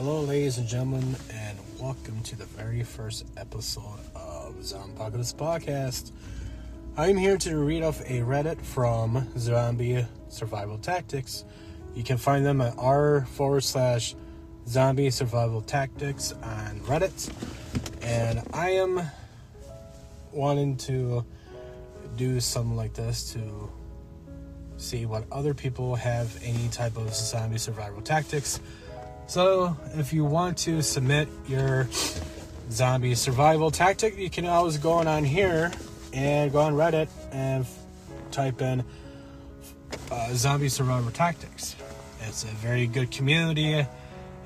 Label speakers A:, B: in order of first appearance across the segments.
A: Hello, ladies and gentlemen, and welcome to the very first episode of Zombie Apocalypse Podcast. I'm here to read off a Reddit from Zombie Survival Tactics. You can find them at r/Zombie Survival Tactics on Reddit. And I am wanting to do something like this to see what other people have any type of zombie survival tactics. So if you want to submit your zombie survival tactic, you can always go on here and go on Reddit and type in zombie survival tactics. It's a very good community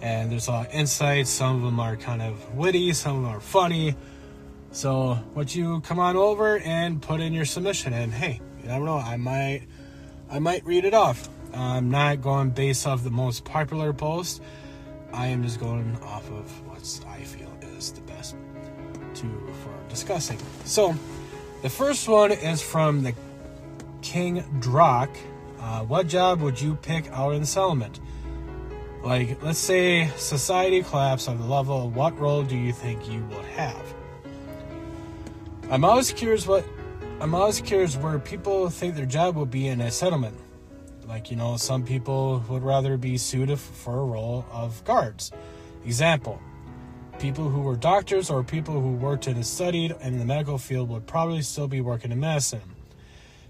A: and there's a lot of insights. Some of them are kind of witty, some of them are funny. So what you come on over and put in your submission, and hey, you never know, I might read it off. I'm not going based off the most popular post. I am just going off of what I feel is the best for discussing. So, the first one is from the King Drock. What job would you pick out in settlement? Like, let's say society collapsed on the level. What role do you think you would have? I'm always curious where people think their job would be in a settlement. Like, some people would rather be suited for a role of guards. Example, people who were doctors or people who worked and studied in the medical field would probably still be working in medicine.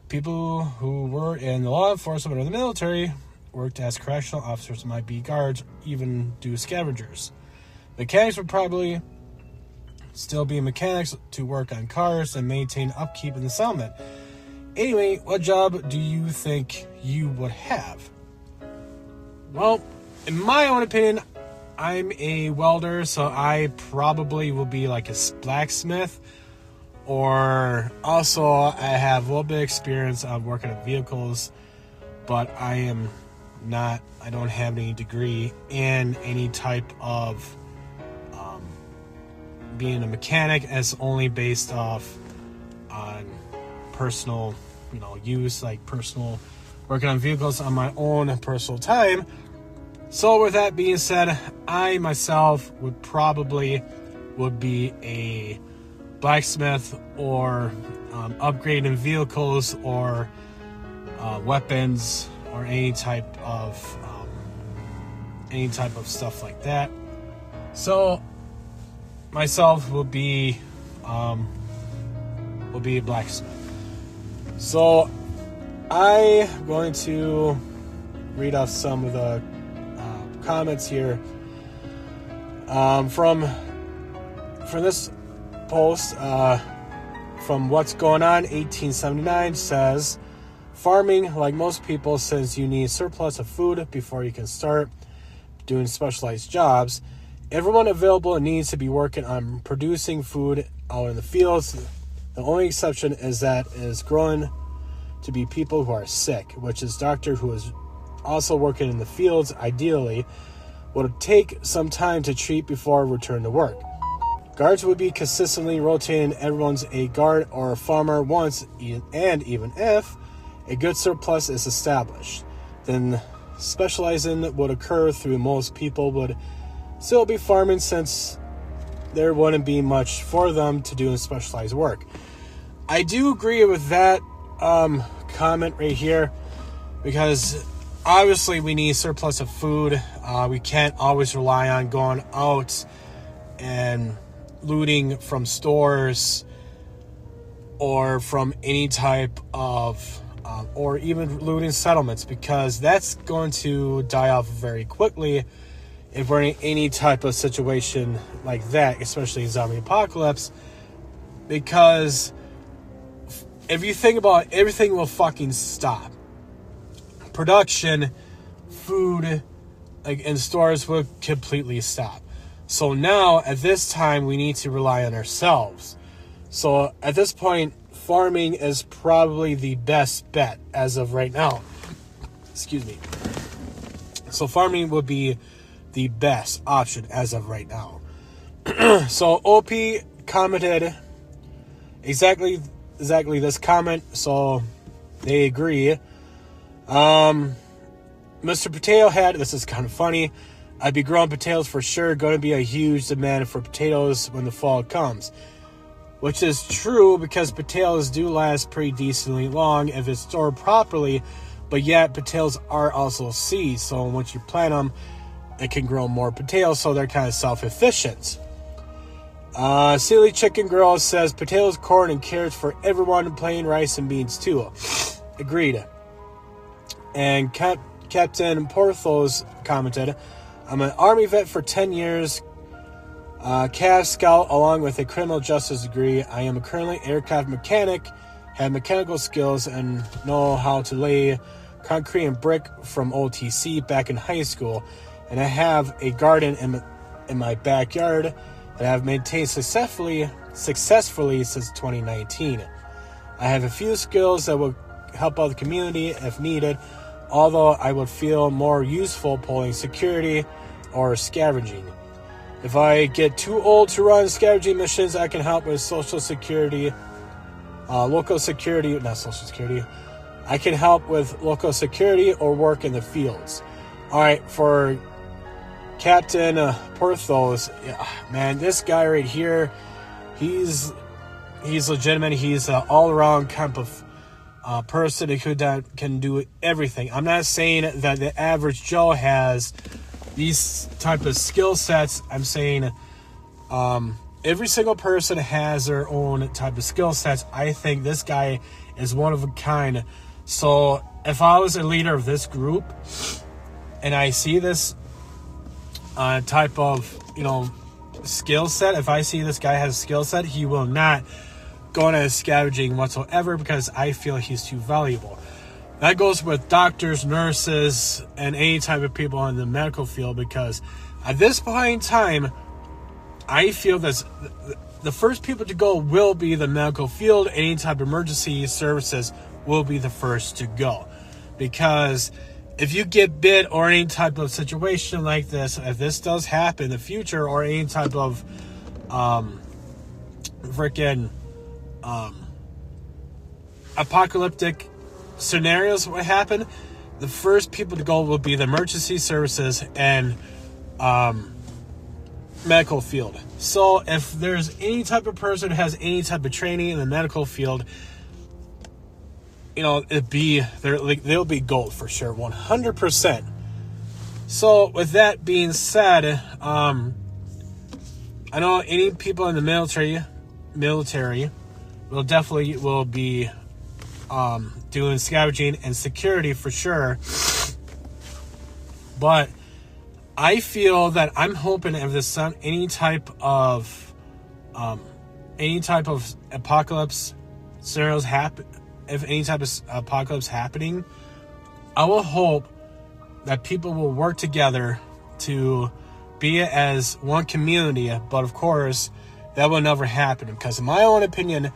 A: People who were in the law enforcement or the military worked as correctional officers might be guards, even do scavengers. Mechanics would probably still be mechanics to work on cars and maintain upkeep in the settlement. Anyway, what job do you think you would have? Well, in my own opinion, I'm a welder, so I probably will be like a blacksmith. Or also, I have a little bit of experience on working on vehicles, but I don't have any degree in any type of being a mechanic, as only based off on personal use, like personal working on vehicles on my own personal time. So with that being said, I myself would be a blacksmith or upgrading vehicles or weapons or any type of stuff like that. So myself will be a blacksmith. So I'm going to read off some of the comments here from this post. From What's Going On 1879 says, farming, like most people, says you need a surplus of food before you can start doing specialized jobs. Everyone available needs to be working on producing food out in the fields. The only exception is growing to be people who are sick, which is doctor who is also working in the fields. Ideally, would take some time to treat before return to work. Guards would be consistently rotating. Everyone's a guard or a farmer once, and even if a good surplus is established, then specializing would occur through most people would still be farming, since there wouldn't be much for them to do in specialized work. I do agree with that comment right here, because obviously we need a surplus of food. We can't always rely on going out and looting from stores or from any type of or even looting settlements, because that's going to die off very quickly if we're in any type of situation like that, especially in zombie apocalypse. Because if you think about it, everything will fucking stop. Production, food, like in stores, will completely stop. So now, at this time, we need to rely on ourselves. So at this point, farming is probably the best bet as of right now. Excuse me. So farming would be the best option as of right now. So OP commented exactly this comment, so they agree. Mr. Potato Head, this is kind of funny. I'd be growing potatoes for sure. Going to be a huge demand for potatoes when the fall comes. Which is true because potatoes do last pretty decently long if it's stored properly. But yet, potatoes are also seeds. So once you plant them, it can grow more potatoes. So they're kind of self-efficient. Silly Chicken Girl says, potatoes, corn, and carrots for everyone. Plain rice and beans too. Agreed. And Captain Porthos commented, I'm an Army vet for 10 years. Cav Scout along with a criminal justice degree. I am currently aircraft mechanic, have mechanical skills, and know how to lay concrete and brick from OTC back in high school. And I have a garden in my backyard that I've maintained successfully since 2019. I have a few skills that will help out the community if needed, although I would feel more useful pulling security or scavenging. If I get too old to run scavenging missions, I can help with local security. I can help with local security or work in the fields. All right, for Captain Porthos, man, this guy right here, he's legitimate. He's an all-around kind of person who can do everything. I'm not saying that the average Joe has these type of skill sets. I'm saying every single person has their own type of skill sets. I think this guy is one of a kind. So if I was a leader of this group and I see this type of, skill set, if I see this guy has a skill set, he will not go into scavenging whatsoever because I feel he's too valuable. That goes with doctors, nurses, and any type of people in the medical field, because at this point in time, I feel that the first people to go will be the medical field. Any type of emergency services will be the first to go. Because if you get bit or any type of situation like this, if this does happen in the future, or any type of apocalyptic scenarios would happen, the first people to go will be the emergency services and medical field. So if there's any type of person who has any type of training in the medical field, they'll be gold for sure, 100%. So with that being said, I know any people in the military will be doing scavenging and security for sure. But I feel that I'm hoping if there's any type of apocalypse scenarios happen, if any type of apocalypse happening, I will hope that people will work together to be as one community. But of course, that will never happen because, in my own opinion,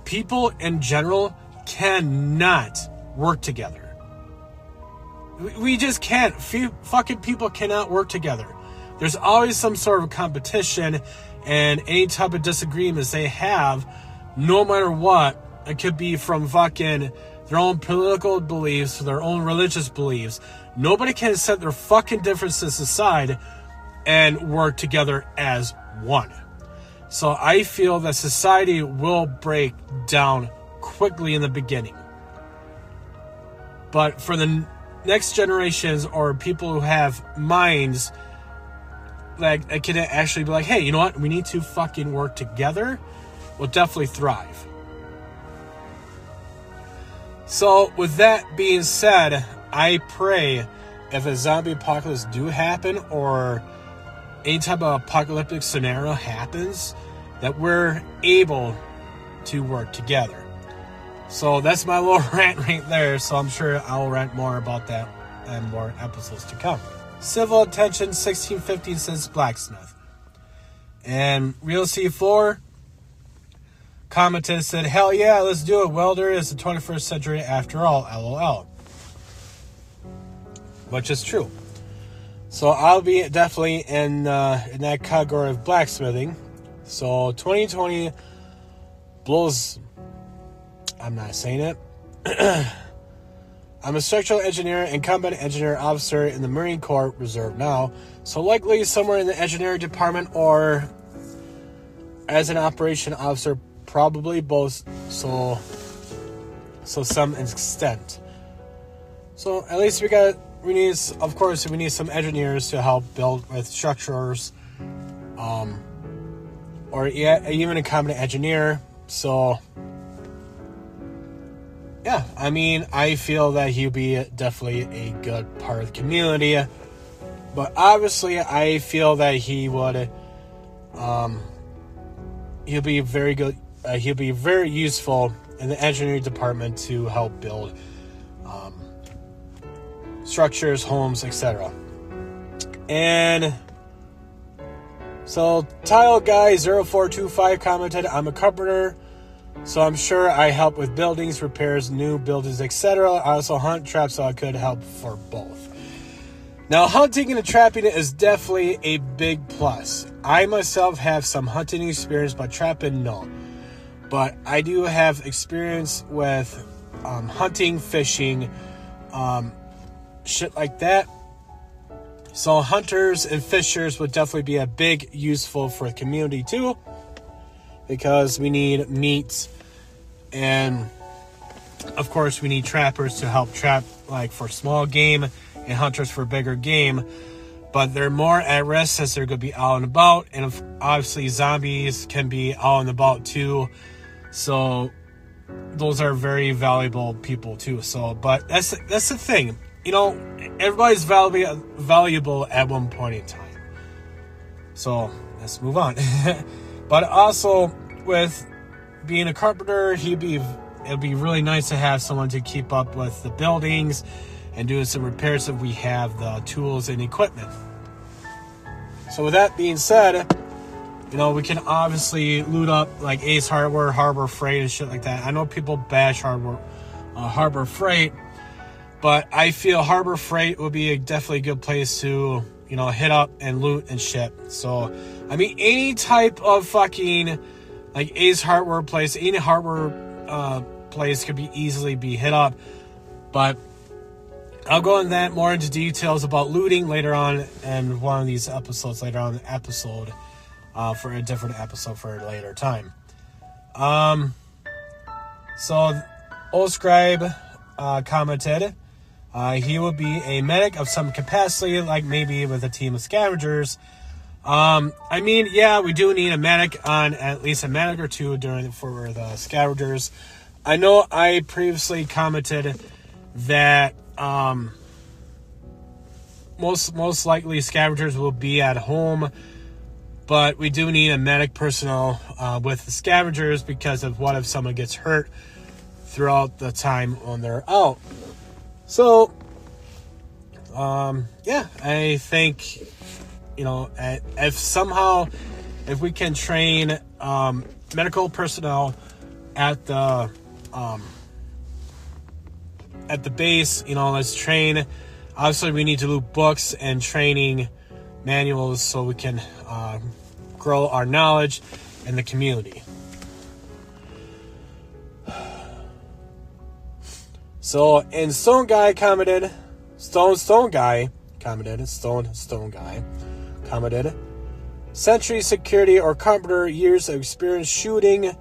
A: people in general cannot work together. We just can't. Fucking people cannot work together. There's always some sort of competition and any type of disagreements they have, no matter what. It could be from fucking their own political beliefs, their own religious beliefs. Nobody can set their fucking differences aside and work together as one. So I feel that society will break down quickly in the beginning. But for the next generations or people who have minds that can actually be like, hey, you know what? We need to fucking work together, will definitely thrive. So with that being said, I pray if a zombie apocalypse do happen or any type of apocalyptic scenario happens, that we're able to work together. So that's my little rant right there. So I'm sure I'll rant more about that and more episodes to come. Civil attention 1615 says blacksmith. And Real C4 commented, said, hell yeah, let's do it. Welder is the 21st century after all, LOL. Which is true. So I'll be definitely in that category of blacksmithing. So 2020 blows. I'm not saying it. I'm a structural engineer and combat engineer officer in the Marine Corps Reserve now, so likely somewhere in the engineering department or as an operation officer, probably both, so some extent. So at least we need some engineers to help build with structures, or even a combat engineer. So yeah, I mean, I feel that he'll be definitely a good part of the community, but obviously I feel that he would, he'll be very good. He'll be very useful in the engineering department to help build structures, homes, etc. And so Tile Guy 0425 commented, I'm a carpenter, so I'm sure I help with buildings, repairs, new buildings, etc. I also hunt, trap, so I could help for both. Now, hunting and trapping is definitely a big plus. I myself have some hunting experience, but trapping, no. But I do have experience with hunting, fishing, shit like that. So hunters and fishers would definitely be a big useful for the community too, because we need meat, and of course we need trappers to help trap, like for small game, and hunters for bigger game. But they're more at risk since they're going to be out and about, and obviously zombies can be out and about too. So those are very valuable people too. So, but that's the thing. You know, everybody's valuable at one point in time. So let's move on. But also with being a carpenter, it'd be really nice to have someone to keep up with the buildings and doing some repairs if we have the tools and equipment. So with that being said, you know, we can obviously loot up like Ace Hardware, Harbor Freight, and shit like that. I know people bash Harbor Freight, but I feel Harbor Freight would be definitely a good place to, you know, hit up and loot and shit. So, I mean, any type of fucking, like, Ace Hardware place, any hardware place could easily be hit up. But I'll go into that more into details about looting later on in one of these episodes, later on in the episode, for a different episode for a later time. So, Old Scribe commented, he will be a medic of some capacity, like maybe with a team of scavengers. I mean, yeah, we do need a medic on, at least a medic or two for the scavengers. I know I previously commented that most likely scavengers will be at home, but we do need a medic personnel with the scavengers, because of what if someone gets hurt throughout the time when they're out. So, yeah, I think, you know, if we can train medical personnel at the base, you know, let's train. Obviously, we need to do books and training manuals so we can grow our knowledge in the community. So, and Stone Guy commented, Sentry, security, or carpenter, years of experience shooting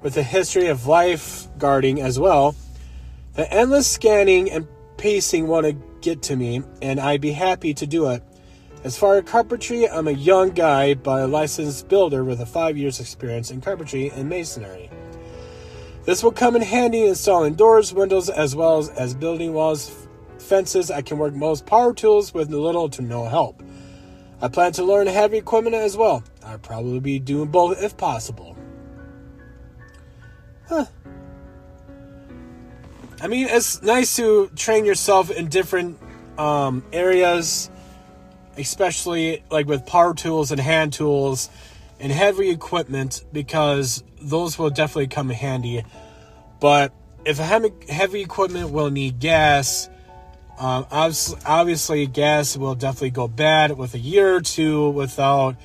A: with a history of life guarding as well. The endless scanning and pacing want to get to me, and I'd be happy to do it. As far as carpentry, I'm a young guy, but a licensed builder with a 5 years experience in carpentry and masonry. This will come in handy installing doors, windows, as well as building walls, fences. I can work most power tools with little to no help. I plan to learn heavy equipment as well. I'll probably be doing both if possible. Huh. I mean, it's nice to train yourself in different areas, especially like with power tools and hand tools and heavy equipment, because those will definitely come in handy. But if heavy equipment will need gas, obviously gas will definitely go bad with a year or two without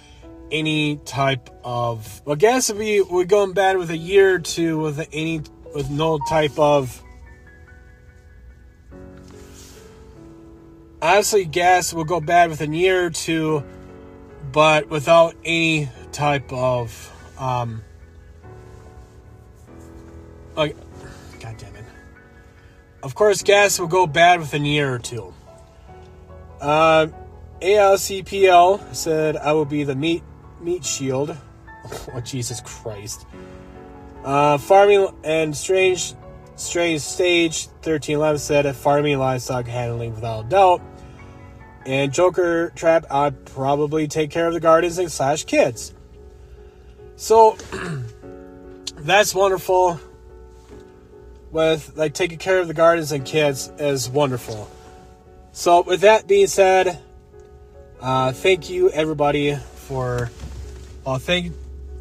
A: any type of... Well, gas will be going bad with a year or two with no type of Honestly, gas will go bad within a year or two, but without any type of like, God damn it. Of course, gas will go bad within a year or two. ALCPL said I will be the meat shield. Oh, Jesus Christ. Farming and Strange Stage 1311 said farming and livestock handling without doubt. And Joker Trap, I'd probably take care of the gardens and / kids. So that's wonderful. With like taking care of the gardens and kids is wonderful. So with that being said, thank you everybody for. Thank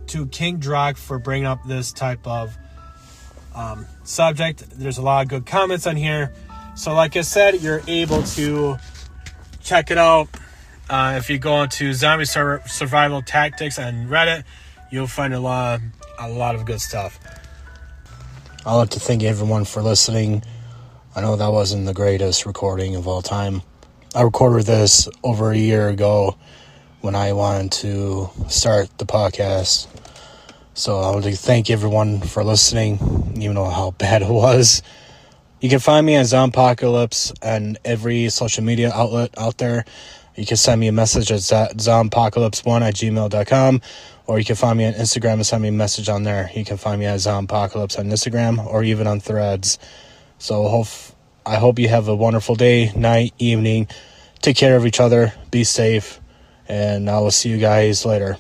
A: to King Drock for bringing up this type of subject. There's a lot of good comments on here. So like I said, you're able to check it out. If you go into Zombie Survival Tactics on Reddit, you'll find a lot of good stuff. I'd like to thank everyone for listening. I know that wasn't the greatest recording of all time. I recorded this over a year ago when I wanted to start the podcast. So I want to thank everyone for listening, even though how bad it was. You can find me on Zompocalypse and every social media outlet out there. You can send me a message at zompocalypse1@gmail.com, or you can find me on Instagram and send me a message on there. You can find me at Zompocalypse on Instagram or even on Threads. So I hope you have a wonderful day, night, evening. Take care of each other. Be safe. And I will see you guys later.